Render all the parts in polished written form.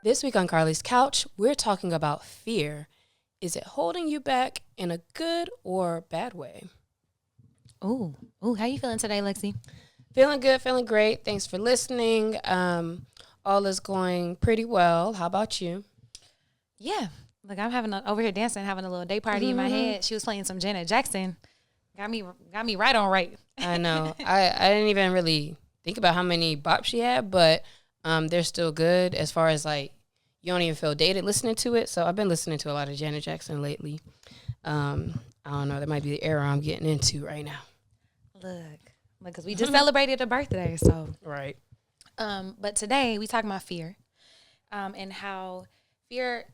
This week on Carlie's Couch, we're talking about fear. Is it holding you back in a good or bad way? How you feeling today, Lexi? Feeling good, feeling great. Thanks for listening. All is going pretty well. How about you? Yeah, look, I'm over here dancing, having a little day party in my head. She was playing some Janet Jackson. Got me right on right. I know. I didn't even really think about how many bops she had, but they're still good as far as like you don't even feel dated listening to it. So I've been listening to a lot of Janet Jackson lately. I don't know. That might be the era I'm getting into right now. Look, because we just celebrated a birthday, so Right. But today we talking about fear, and how fear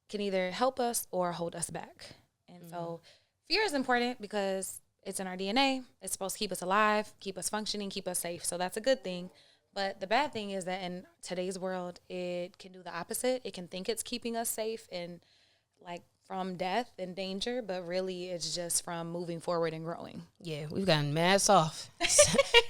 can either help us or hold us back. And so fear is important because it's in our DNA. It's supposed to keep us alive, keep us functioning, keep us safe. So that's a good thing. But the bad thing is that in today's world, it can do the opposite. It can think it's keeping us safe and like from death and danger, but really it's just from moving forward and growing. Yeah, we've gotten mad soft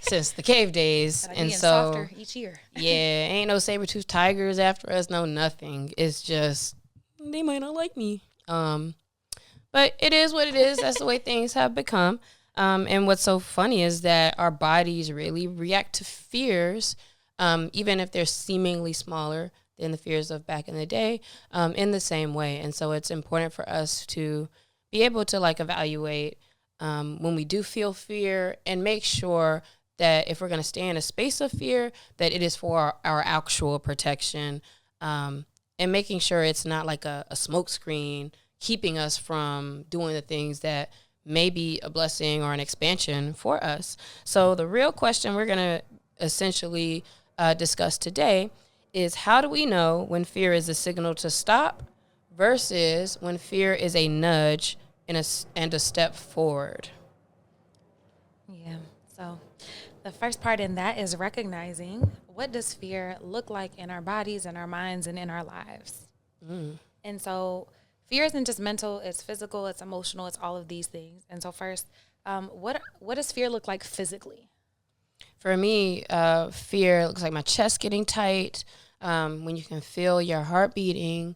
since the cave days. And so softer each year. Yeah, ain't no saber-toothed tigers after us, no nothing. It's just they might not like me. But it is what it is. That's the way things have become. And what's so funny is that our bodies really react to fears, even if they're seemingly smaller than the fears of back in the day, in the same way. And so it's important for us to be able to like evaluate when we do feel fear and make sure that if we're going to stay in a space of fear, that it is for our actual protection, and making sure it's not like a smoke screen keeping us from doing the things that may be a blessing or an expansion for us. So the real question we're going to essentially discuss today is, how do we know when fear is a signal to stop versus when fear is a nudge and a step forward? Yeah. So the first part in that is recognizing, what does fear look like in our bodies, in our minds, and in our lives. And so fear isn't just mental, it's physical, it's emotional, it's all of these things. And so first, what does fear look like physically? For me, fear looks like my chest getting tight, when you can feel your heart beating,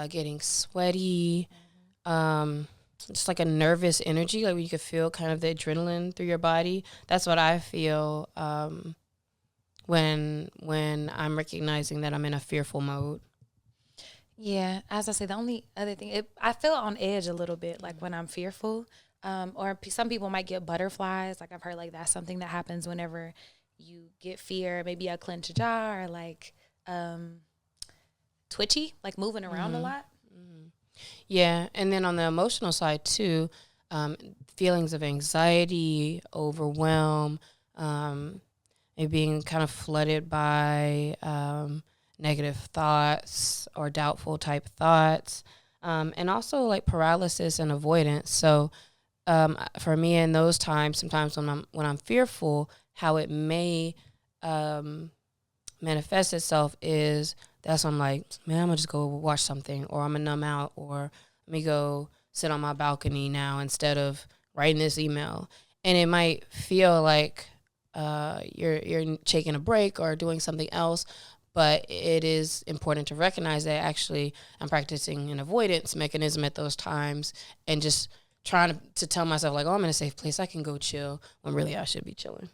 getting sweaty, just like a nervous energy, like when you can feel kind of the adrenaline through your body. That's what I feel when I'm recognizing that I'm in a fearful mode. Yeah, as I say, the only other thing, I feel on edge a little bit, like when I'm fearful, or some people might get butterflies. Like I've heard like that's something that happens whenever you get fear, maybe a clenched jaw or like twitchy, like moving around a lot. Yeah, and then on the emotional side too, feelings of anxiety, overwhelm, maybe being kind of flooded by negative thoughts or doubtful type thoughts, and also like paralysis and avoidance. So for me in those times, sometimes when I'm fearful, how it may manifest itself is that's when I'm like, man, I'm gonna just go watch something, or I'm gonna numb out, or let me go sit on my balcony now instead of writing this email. And it might feel like you're taking a break or doing something else, but it is important to recognize that actually I'm practicing an avoidance mechanism at those times and just trying to tell myself like, oh, I'm in a safe place, I can go chill, when really I should be chilling.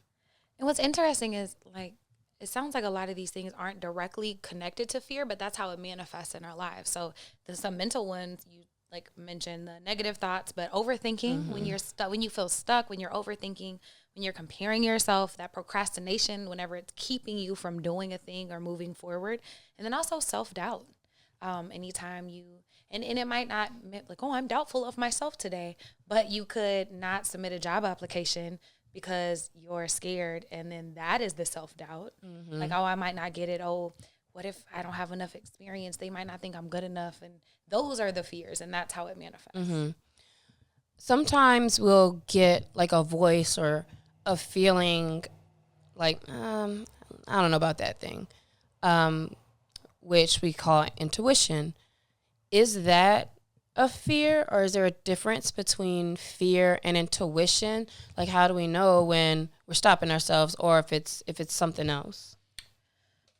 And what's interesting is like, it sounds like a lot of these things aren't directly connected to fear, but that's how it manifests in our lives. So there's some mental ones, you like mentioned the negative thoughts, but overthinking, when you're stuck, when you feel stuck, when you're overthinking, when you're comparing yourself, that procrastination, whenever it's keeping you from doing a thing or moving forward. And then also self-doubt. Anytime you, and it might not like, oh, I'm doubtful of myself today, but you could not submit a job application because you're scared, and then that is the self-doubt. Like, oh, I might not get it. Oh, what if I don't have enough experience? They might not think I'm good enough. And those are the fears, and that's how it manifests. Sometimes we'll get like a voice or a feeling like, I don't know about that thing, which we call intuition. Is that a fear, or is there a difference between fear and intuition? Like, how do we know when we're stopping ourselves, or if it's something else?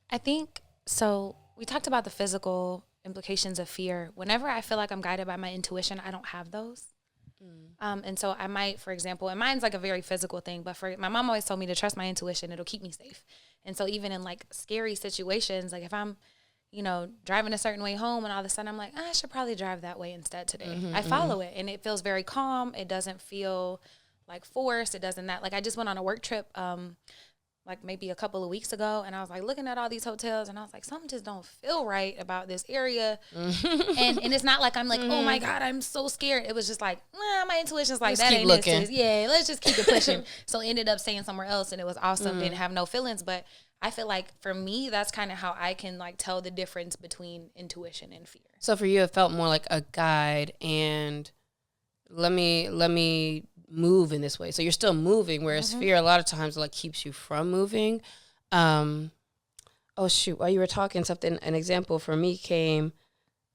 I think so. we talked about the physical implications of fear. Whenever I feel like I'm guided by my intuition, I don't have those. And so I might, for example, and mine's like a very physical thing, but for my mom always told me to trust my intuition. It'll keep me safe. And so even in like scary situations, like if I'm, driving a certain way home and all of a sudden I'm like, I should probably drive that way instead today. I follow it and it feels very calm. It doesn't feel like forced. It doesn't like I just went on a work trip, like maybe a couple of weeks ago, and I was like looking at all these hotels and I was like, something just don't feel right about this area. and it's not like I'm like, oh my God, I'm so scared. It was just like, my intuition's like, that ain't looking. Yeah, let's just keep it pushing. So ended up staying somewhere else and it was awesome. Didn't have no feelings, but I feel like for me, that's kind of how I can like tell the difference between intuition and fear. So for you, it felt more like a guide and let me move in this way. So you're still moving, whereas fear a lot of times like keeps you from moving. Oh shoot, while you were talking, an example for me came,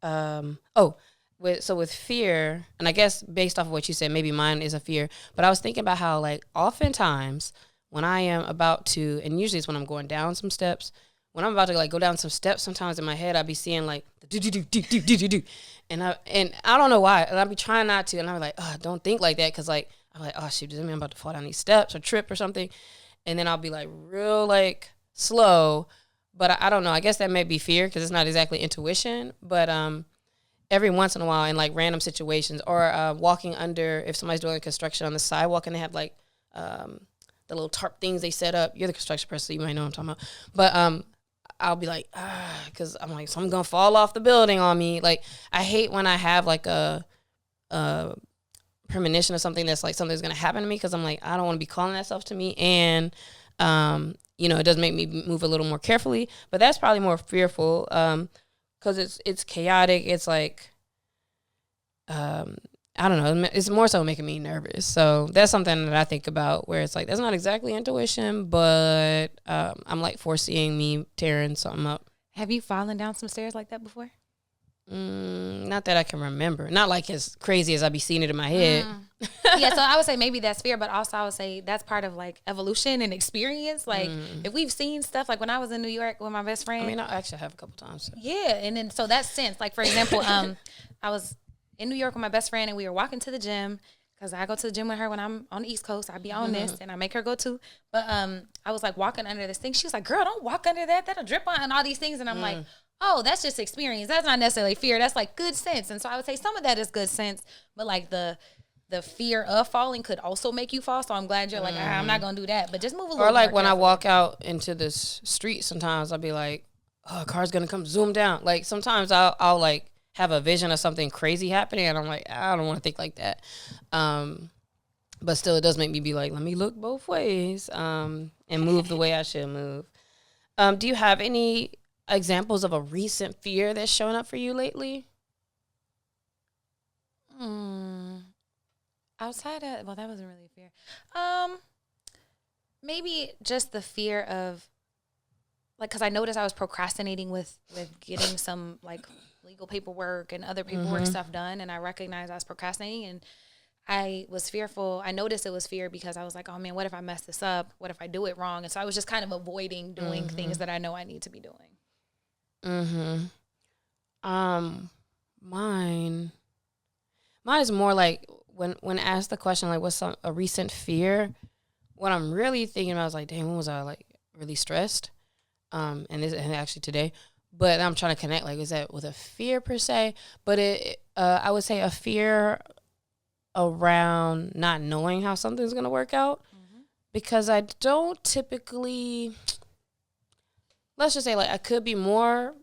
with fear, and I guess based off of what you said, maybe mine is a fear, but I was thinking about how like oftentimes when I am about to, and usually it's when I'm going down some steps, when I'm about to like go down some steps, sometimes in my head I'll be seeing like do, and I don't know why, and I'll be trying not to, and I'm like, oh, don't think like that, because like I'm like, oh shoot, does that mean I'm about to fall down these steps or trip or something? And then I'll be like real like slow, but I don't know. I guess that may be fear because it's not exactly intuition, but every once in a while in like random situations or walking under, if somebody's doing construction on the sidewalk and they have like the little tarp things they set up. You're the construction person, so you might know what I'm talking about. But I'll be like, because I'm like, someone's going to fall off the building on me. Like, I hate when I have like a premonition or something that's like something's going to happen to me, because I'm like, I don't want to be calling that stuff to me. And, it does make me move a little more carefully. But that's probably more fearful because it's chaotic. It's like, I don't know. It's more so making me nervous. So that's something that I think about where it's like, that's not exactly intuition, but I'm like foreseeing me tearing something up. Have you fallen down some stairs like that before? Not that I can remember. Not like as crazy as I be seeing it in my head. Yeah, so I would say maybe that's fear, but also I would say that's part of like evolution and experience. Like if we've seen stuff, like when I was in New York with my best friend. I mean, I actually have a couple times. So. Yeah, and then so that's sense. Like for example, I was in New York with my best friend and we were walking to the gym because I go to the gym with her when I'm on the East Coast. I be on this and I make her go too. But I was like walking under this thing. She was like, girl, don't walk under that. That'll drip on and all these things. And I'm like, oh, that's just experience. That's not necessarily fear. That's like good sense. And so I would say some of that is good sense, but like the fear of falling could also make you fall. So I'm glad you're like, I'm not going to do that, but just move a little. Or like when carefully. I walk out into this street, sometimes I'll be like, oh, a car's going to come zoom down. Like sometimes I'll like have a vision of something crazy happening and I'm like, I don't want to think like that. But still it does make me be like, let me look both ways and move the way I should move. Do you have any examples of a recent fear that's shown up for you lately? Outside of, well, that wasn't really a fear. Maybe just the fear of, like, because I noticed I was procrastinating with getting some, like, legal paperwork and other paperwork stuff done, and I recognized I was procrastinating, and I was fearful. I noticed it was fear because I was like, oh, man, what if I mess this up? What if I do it wrong? And so I was just kind of avoiding doing things that I know I need to be doing. Mine is more like when asked the question like what's a recent fear, what I'm really thinking about is like, dang, when was I like really stressed? And actually today, but I'm trying to connect like, is that with a fear per se? But I would say a fear around not knowing how something's gonna work out, because I don't typically. Let's just say like I could be more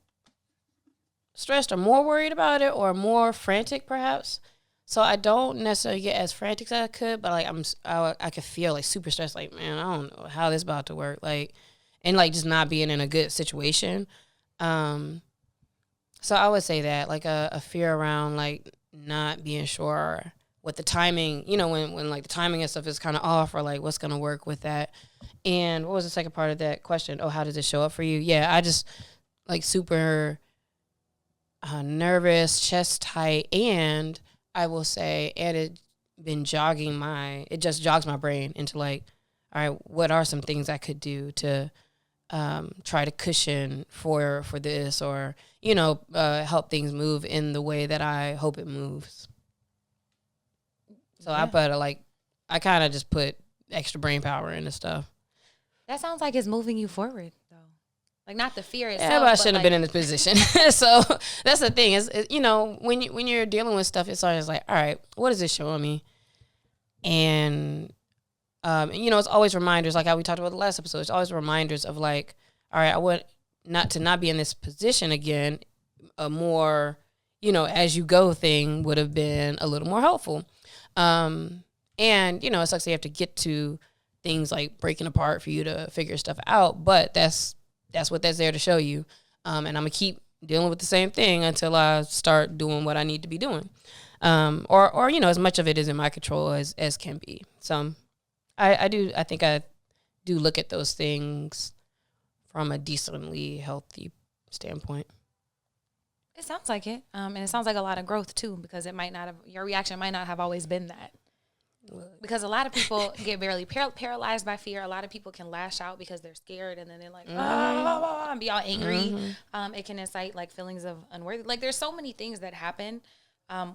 stressed or more worried about it or more frantic perhaps. So I don't necessarily get as frantic as I could, but like I could feel like super stressed, like, man, I don't know how this is about to work, like, and like just not being in a good situation. So I would say that like a fear around like not being sure what the timing, when like the timing and stuff is kind of off, or like what's gonna work with that. And what was the second part of that question? Oh, how does it show up for you? Yeah, I just like super nervous, chest tight, and I will say, and it just jogs my brain into like, all right, what are some things I could do to try to cushion for this, or help things move in the way that I hope it moves. So yeah. I kind of just put extra brain power into stuff. That sounds like it's moving you forward, though. Like, not the fear itself. Yeah, but I shouldn't have been in this position. So that's the thing is, when you're dealing with stuff, it's always like, all right, what is this showing me? And, it's always reminders, like how we talked about the last episode. It's always reminders of like, all right, I want not be in this position again. A more, as you go thing would have been a little more helpful. And, it sucks that you have to get to things like breaking apart for you to figure stuff out. But that's what that's there to show you. And I'm going to keep dealing with the same thing until I start doing what I need to be doing. Or as much of it is in my control as can be. So I think I do look at those things from a decently healthy standpoint. It sounds like it. And it sounds like a lot of growth too, because your reaction might not have always been that. Because a lot of people get barely paralyzed by fear. A lot of people can lash out because they're scared, and then they're like, and be all angry. Mm-hmm. It can incite like feelings of unworthy. Like, there's so many things that happen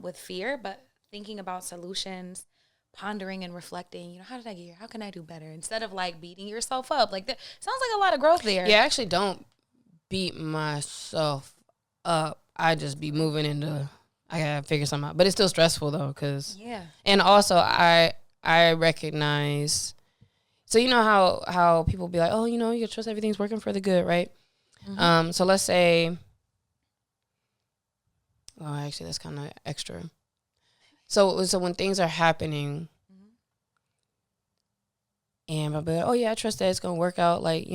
with fear, but thinking about solutions, pondering and reflecting, how did I get here? How can I do better? Instead of like beating yourself up. Like, that sounds like a lot of growth there. Yeah, I actually don't beat myself up. I just be moving into, I gotta figure something out. But it's still stressful though, and also I recognize, so how people be like, oh, you trust everything's working for the good, right? Mm-hmm. So let's say, well, actually that's kind of extra. So when things are happening, and I'll be like, oh yeah, I trust that it's gonna work out, like,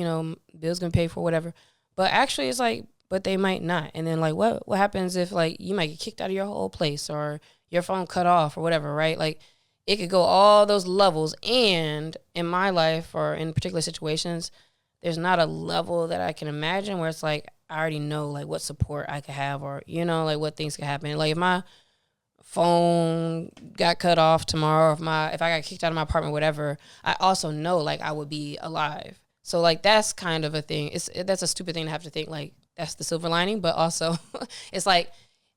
bills gonna pay for whatever. But actually it's like, but they might not. And then like, what happens if like you might get kicked out of your whole place, or your phone cut off, or whatever, right? Like, it could go all those levels. And in my life, or in particular situations, there's not a level that I can imagine where it's like, I already know like what support I could have, or, like what things could happen. Like, if my phone got cut off tomorrow, if I got kicked out of my apartment, whatever, I also know like I would be alive. So like, that's kind of a thing. That's a stupid thing to have to think, like, that's the silver lining, but also it's like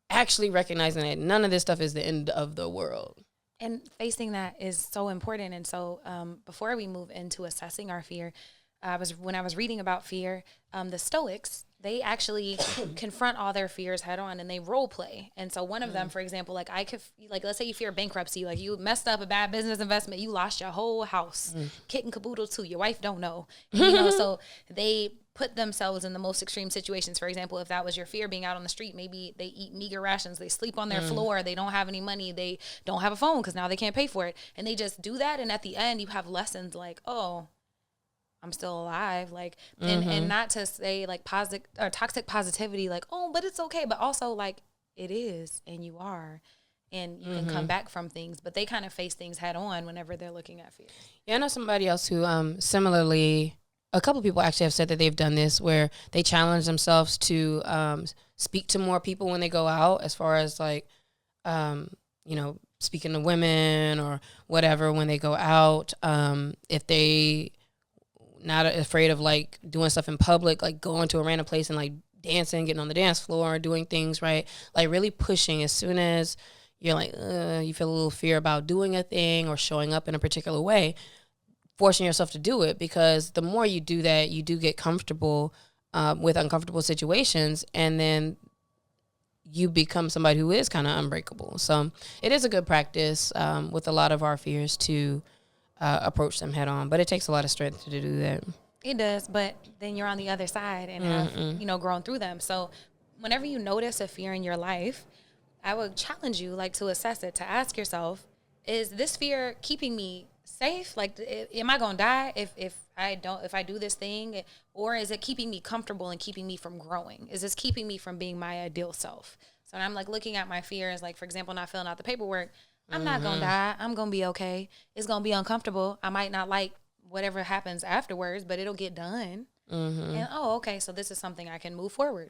actually recognizing that none of this stuff is the end of the world. And facing that is so important. And so before we move into assessing our fear, when I was reading about fear, the Stoics, they actually confront all their fears head on, and they role play. And so one of them, for example, like, let's say you fear bankruptcy, like you messed up a bad business investment, you lost your whole house, kit and caboodle too, your wife don't know, so they put themselves in the most extreme situations. For example, if that was your fear, being out on the street, maybe they eat meager rations, they sleep on their floor, they don't have any money, they don't have a phone because now they can't pay for it, and they just do that. And at the end, you have lessons like, oh, I'm still alive, like, and not to say like positive or toxic positivity, like, oh, but it's okay, but also like, it is, and you are, and you can come back from things. But they kind of face things head on whenever they're looking at fear. Yeah, I know somebody else who similarly, a couple of people actually have said that they've done this, where they challenge themselves to speak to more people when they go out, as far as like, speaking to women or whatever when they go out. If they not afraid of like doing stuff in public, like going to a random place and like dancing, getting on the dance floor, doing things, right? Like really pushing as soon as you're like, you feel a little fear about doing a thing or showing up in a particular way, forcing yourself to do it, because the more you do that, you do get comfortable with uncomfortable situations, and then you become somebody who is kind of unbreakable. So it is a good practice with a lot of our fears to approach them head on, but it takes a lot of strength to do that. It does, but then you're on the other side and have grown through them. So whenever you notice a fear in your life, I would challenge you like to assess it, to ask yourself, is this fear keeping me safe? Like, am I gonna die if I do this thing, or is it keeping me comfortable and keeping me from growing? Is this keeping me from being my ideal self? So when I'm like looking at my fears, like for example, not filling out the paperwork, I'm not going to die. I'm going to be okay. It's going to be uncomfortable. I might not like whatever happens afterwards, but it'll get done. And, okay, so this is something I can move forward.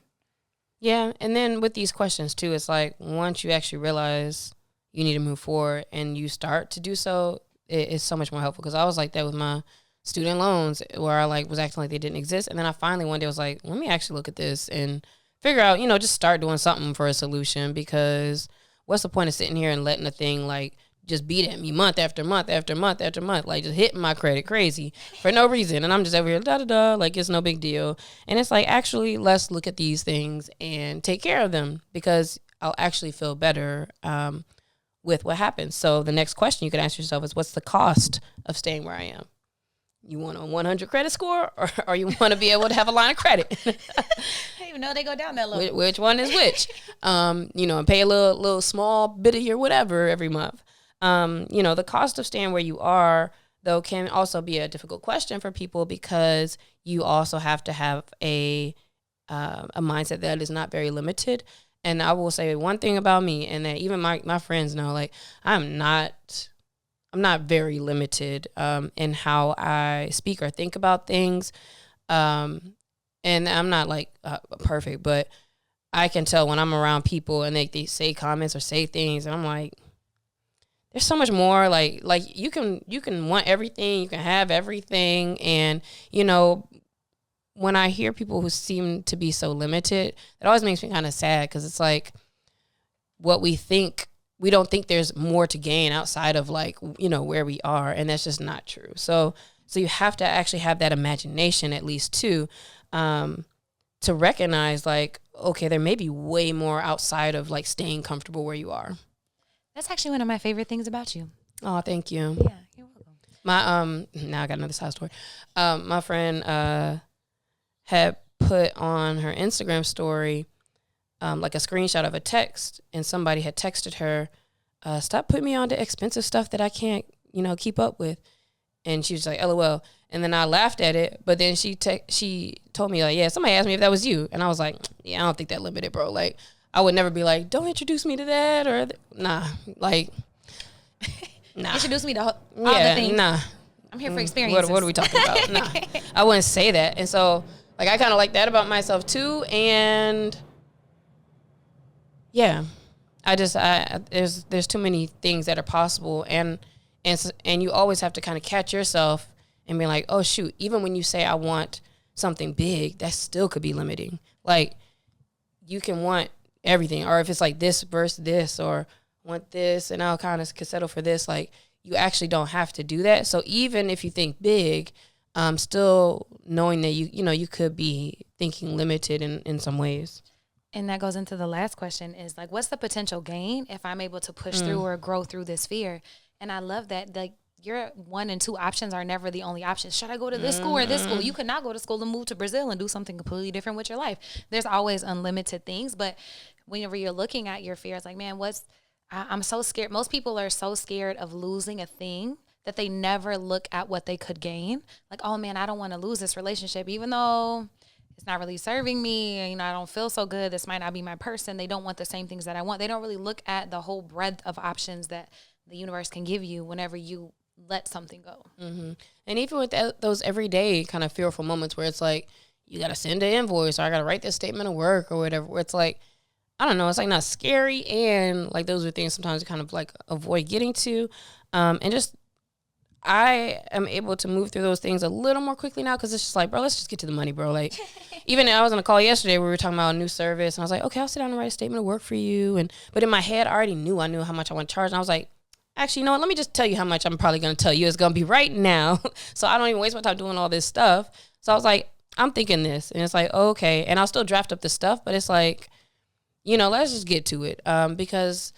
Yeah, and then with these questions, too, it's like once you actually realize you need to move forward and you start to do so, it's so much more helpful. Because I was like that with my student loans where I like was acting like they didn't exist. And then I finally one day was like, let me actually look at this and figure out, just start doing something for a solution, because what's the point of sitting here and letting a thing like just beat at me month after month after month after month, like just hitting my credit crazy for no reason. And I'm just over here, like it's no big deal. And it's like, actually, let's look at these things and take care of them, because I'll actually feel better with what happens. So the next question you could ask yourself is, what's the cost of staying where I am? You want a 100 credit score, or you want to be able to have a line of credit? I didn't even know they go down that low. Which one is which? And pay a little small bit of your whatever every month. The cost of staying where you are, though, can also be a difficult question for people, because you also have to have a mindset that is not very limited. And I will say one thing about me, and that even my friends know, like, I'm not very limited in how I speak or think about things. And I'm not like perfect, but I can tell when I'm around people and they say comments or say things, and I'm like, there's so much more. Like you can want everything, you can have everything. And, when I hear people who seem to be so limited, it always makes me kind of sad, because it's like what we don't think there's more to gain outside of like, where we are. And that's just not true. So you have to actually have that imagination, at least too, to recognize like, okay, there may be way more outside of like staying comfortable where you are. That's actually one of my favorite things about you. Oh, thank you. Yeah, you're welcome. My now I got another side story. My friend had put on her Instagram story like a screenshot of a text, and somebody had texted her, stop putting me on the expensive stuff that I can't, keep up with. And she was like, LOL. And then I laughed at it, but then she told me like, yeah, somebody asked me if that was you. And I was like, yeah, I don't think that limited, bro. Like, I would never be like, don't introduce me to that, or nah, like, nah. Introduce me to all the things. Nah. I'm here for experiences. What are we talking about? Nah, I wouldn't say that. And so, like, I kind of like that about myself too. And yeah, there's too many things that are possible, and you always have to kind of catch yourself and be like, oh shoot, even when you say I want something big, that still could be limiting. Like, you can want everything, or if it's like this versus this, or want this and I'll kind of settle for this, like, you actually don't have to do that. So even if you think big, still knowing that you could be thinking limited in some ways. And that goes into the last question, is like, what's the potential gain if I'm able to push through or grow through this fear? And I love that, like, your 1 and 2 options are never the only options. Should I go to this school or this school? You could not go to school and move to Brazil and do something completely different with your life. There's always unlimited things. But whenever you're looking at your fears, like, man, I'm so scared. Most people are so scared of losing a thing that they never look at what they could gain. Like, oh man, I don't want to lose this relationship, even though it's not really serving me. I don't feel so good. This might not be my person. They don't want the same things that I want. They don't really look at the whole breadth of options that the universe can give you whenever you let something go. Mm-hmm. And even with those everyday kind of fearful moments where it's like, you got to send an invoice, or I got to write this statement of work or whatever, where it's like, I don't know, it's like not scary. And like, those are things sometimes you kind of like avoid getting to. And just, I am able to move through those things a little more quickly now, because it's just like, bro, let's just get to the money, bro. Like, even I was on a call yesterday where we were talking about a new service, and I was like, okay, I'll sit down and write a statement of work for you. But in my head, I knew how much I want to charge. And I was like, actually, you know what? Let me just tell you how much I'm probably going to tell you. It's going to be right now. So I don't even waste my time doing all this stuff. So I was like, I'm thinking this. And it's like, okay. And I'll still draft up the stuff, but it's like, let's just get to it. Because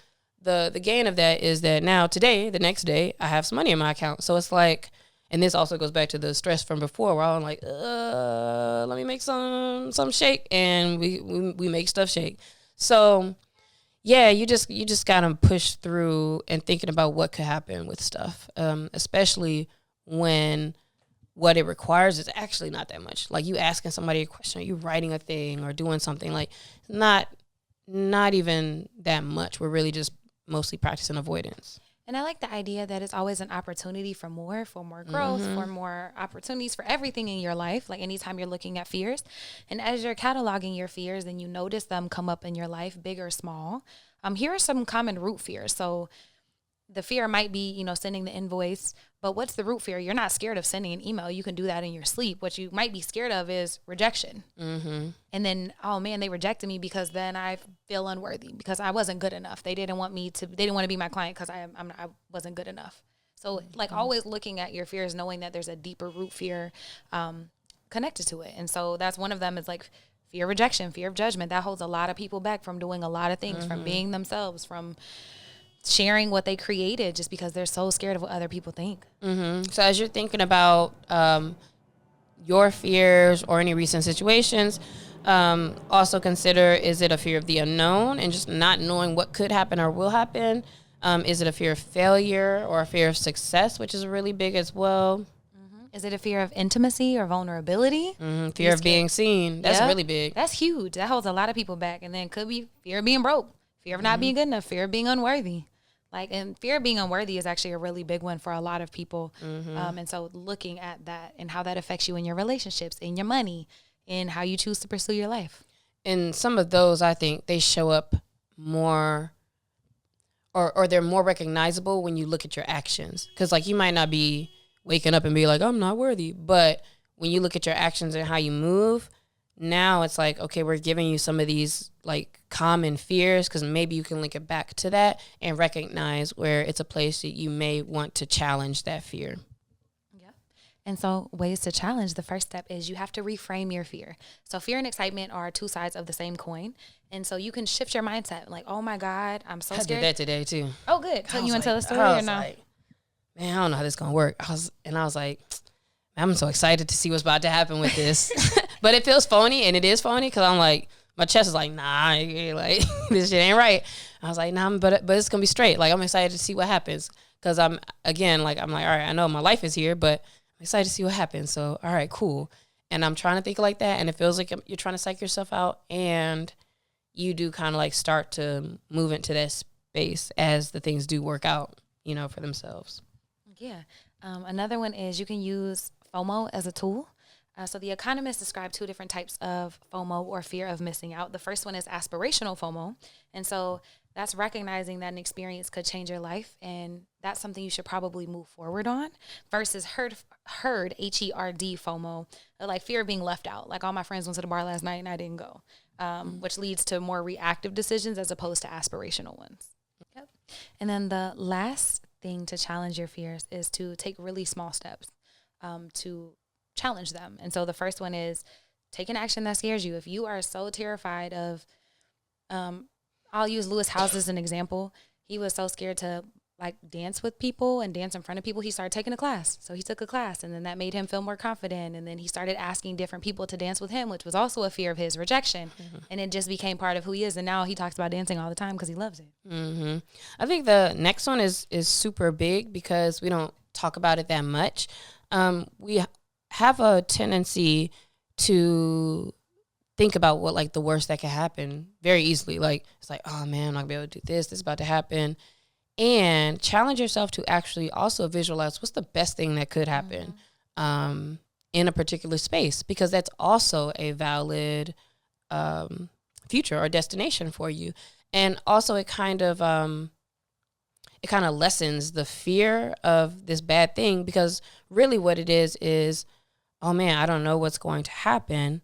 the gain of that is that now today, the next day, I have some money in my account. So it's like, and this also goes back to the stress from before, where I'm like, let me make some shake. And we make stuff shake. So yeah, you just gotta push through and thinking about what could happen with stuff, especially when what it requires is actually not that much. Like, you asking somebody a question, or you writing a thing, or doing something, like, not even that much. We're really just mostly practicing avoidance. And I like the idea that it's always an opportunity for more growth, for more opportunities, for everything in your life. Like, anytime you're looking at fears, and as you're cataloging your fears and you notice them come up in your life, big or small, here are some common root fears. So the fear might be, you know, sending the invoice, but what's the root fear? You're not scared of sending an email. You can do that in your sleep. What you might be scared of is rejection. And then, oh man, they rejected me because then I feel unworthy because I wasn't good enough. They didn't want to be my client because I wasn't good enough. So like always looking at your fears, knowing that there's a deeper root fear connected to it. And so that's one of them is like fear of rejection, fear of judgment. That holds a lot of people back from doing a lot of things, from being themselves, from sharing what they created just because they're so scared of what other people think. So as you're thinking about your fears or any recent situations, also consider, is it a fear of the unknown and just not knowing what could happen or will happen? Is it a fear of failure or a fear of success, which is really big as well? Is it a fear of intimacy or vulnerability? Fear of being seen. That's really big. That's huge. That holds a lot of people back. And then it could be fear of being broke, fear of not being good enough, fear of being unworthy. Like, and fear of being unworthy is actually a really big one for a lot of people. And so looking at that and how that affects you in your relationships, in your money, in how you choose to pursue your life. And some of those, I think they show up more or they're more recognizable when you look at your actions. Because like you might not be waking up and be like, I'm not worthy. But when you look at your actions and how you move, now it's like, okay, we're giving you some of these like common fears because maybe you can link it back to that and recognize where it's a place that you may want to challenge that fear. Yeah. And so ways to challenge, the first step is you have to reframe your fear. So fear and excitement are two sides of the same coin. And so you can shift your mindset like, oh my God, I'm so scared. I did that today too. Oh, good. So you want to tell the story or no? Like, man, I don't know how this is going to work. I was like, I'm so excited to see what's about to happen with this. But it feels phony, and it is phony because I'm like, my chest is like, nah, like this shit ain't right. I was like, nah, but it's gonna be straight. Like I'm excited to see what happens because I'm like, all right, I know my life is here, but I'm excited to see what happens. So all right, cool. And I'm trying to think like that, and it feels like you're trying to psych yourself out, and you do kind of like start to move into that space as the things do work out, you know, for themselves. Yeah. Another one is you can use FOMO as a tool. So the economists describe two different types of FOMO or fear of missing out. The first one is aspirational FOMO. And so that's recognizing that an experience could change your life. And that's something you should probably move forward on versus herd HERD FOMO, like fear of being left out. Like all my friends went to the bar last night and I didn't go, which leads to more reactive decisions as opposed to aspirational ones. Yep. And then the last thing to challenge your fears is to take really small steps to challenge them. And so the first one is take an action that scares you. If you are so terrified of, I'll use Lewis Howes as an example. He was so scared to like dance with people and dance in front of people. He started taking a class. So he took a class and then that made him feel more confident. And then he started asking different people to dance with him, which was also a fear of his rejection. And it just became part of who he is. And now he talks about dancing all the time because he loves it. I think the next one is super big because we don't talk about it that much. We have a tendency to think about what like the worst that could happen very easily. Like it's like, oh man, I'm not gonna be able to do this. This is about to happen. And challenge yourself to actually also visualize what's the best thing that could happen in a particular space, because that's also a valid future or destination for you. And also it kind of lessens the fear of this bad thing, because really what it is, oh man, I don't know what's going to happen.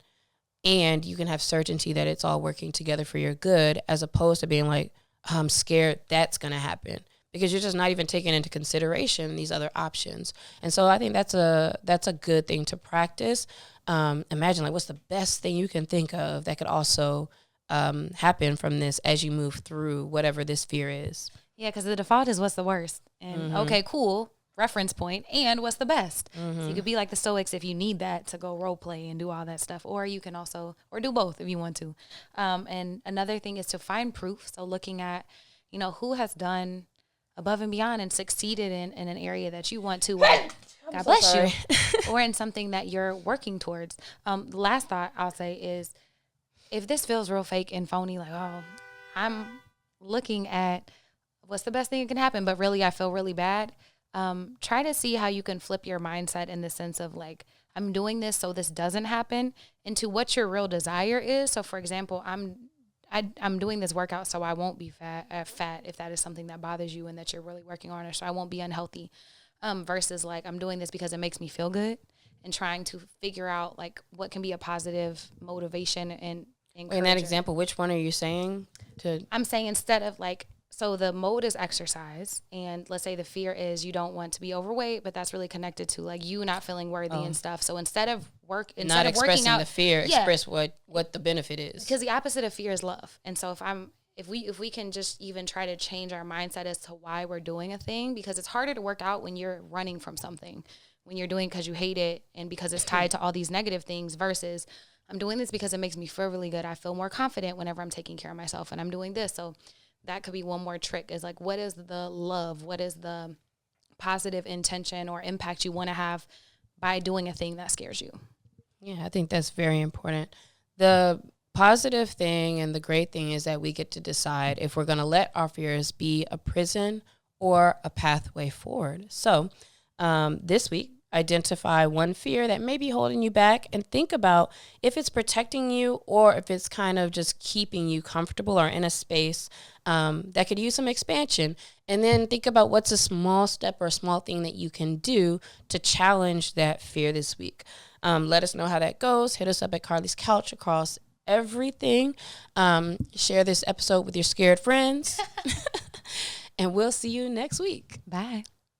And you can have certainty that it's all working together for your good, as opposed to being like, I'm scared that's going to happen, because you're just not even taking into consideration these other options. And so I think that's a good thing to practice. Imagine like what's the best thing you can think of that could also happen from this as you move through whatever this fear is. Yeah, because the default is what's the worst. And okay, cool, reference point, and what's the best. So you could be like the Stoics if you need that to go role play and do all that stuff. Or you can also, or do both if you want to. And another thing is to find proof. So looking at, you know, who has done above and beyond and succeeded in an area that you want to. God bless you. Or in something that you're working towards. The last thought I'll say is, if this feels real fake and phony, like, oh, I'm looking at what's the best thing that can happen, but really I feel really bad. Try to see how you can flip your mindset in the sense of like, I'm doing this so this doesn't happen, into what your real desire is. So for example, I'm doing this workout so I won't be fat if that is something that bothers you and that you're really working on, or so I won't be unhealthy. Versus like I'm doing this because it makes me feel good, and trying to figure out like what can be a positive motivation and encourager. In that example, which one are you saying? I'm saying instead of like, so the mode is exercise, and let's say the fear is you don't want to be overweight, but that's really connected to like you not feeling worthy and stuff. So instead of working out, the fear, express what the benefit is. Because the opposite of fear is love. And so if we can just even try to change our mindset as to why we're doing a thing, because it's harder to work out when you're running from something, when you're doing it because you hate it and because it's tied to all these negative things, versus I'm doing this because it makes me feel really good. I feel more confident whenever I'm taking care of myself and I'm doing this. So that could be one more trick, is like, what is the love? What is the positive intention or impact you want to have by doing a thing that scares you? Yeah, I think that's very important. The positive thing and the great thing is that we get to decide if we're going to let our fears be a prison or a pathway forward. So this week, identify one fear that may be holding you back and think about if it's protecting you or if it's kind of just keeping you comfortable or in a space that could use some expansion. And then think about what's a small step or a small thing that you can do to challenge that fear this week. Let us know how that goes. Hit us up at Carlie's Couch across everything. Share this episode with your scared friends. And we'll see you next week. Bye.